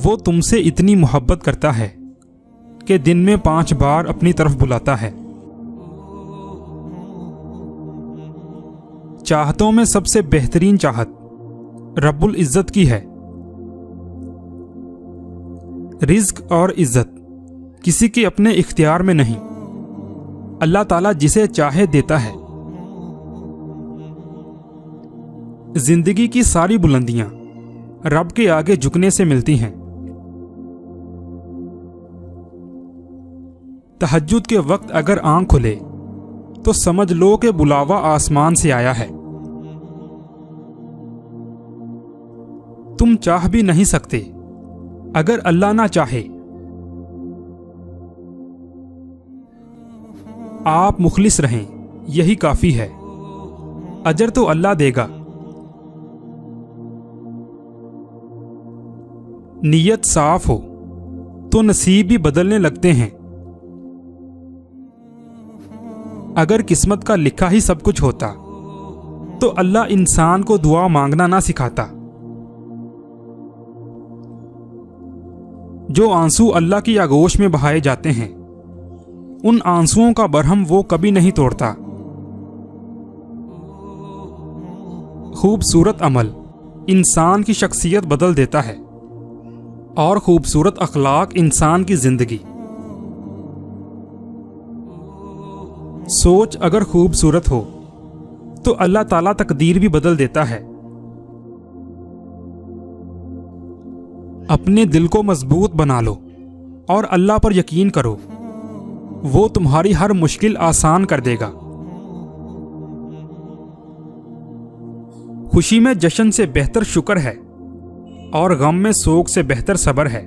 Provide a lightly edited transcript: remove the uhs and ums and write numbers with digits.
وہ تم سے اتنی محبت کرتا ہے کہ دن میں 5 بار اپنی طرف بلاتا ہے۔ چاہتوں میں سب سے بہترین چاہت رب العزت کی ہے۔ رزق اور عزت کسی کے اپنے اختیار میں نہیں، اللہ تعالیٰ جسے چاہے دیتا ہے۔ زندگی کی ساری بلندیاں رب کے آگے جھکنے سے ملتی ہیں۔ تہجد کے وقت اگر آنکھ کھلے تو سمجھ لو کہ بلاوا آسمان سے آیا ہے۔ تم چاہ بھی نہیں سکتے اگر اللہ نہ چاہے۔ آپ مخلص رہیں، یہی کافی ہے، اجر تو اللہ دے گا۔ نیت صاف ہو تو نصیب بھی بدلنے لگتے ہیں۔ اگر قسمت کا لکھا ہی سب کچھ ہوتا تو اللہ انسان کو دعا مانگنا نہ سکھاتا۔ جو آنسو اللہ کی آغوش میں بہائے جاتے ہیں، ان آنسوؤں کا برہم وہ کبھی نہیں توڑتا۔ خوبصورت عمل انسان کی شخصیت بدل دیتا ہے، اور خوبصورت اخلاق انسان کی زندگی۔ سوچ اگر خوبصورت ہو تو اللہ تعالیٰ تقدیر بھی بدل دیتا ہے۔ اپنے دل کو مضبوط بنا لو اور اللہ پر یقین کرو، وہ تمہاری ہر مشکل آسان کر دے گا۔ خوشی میں جشن سے بہتر شکر ہے، اور غم میں سوگ سے بہتر صبر ہے۔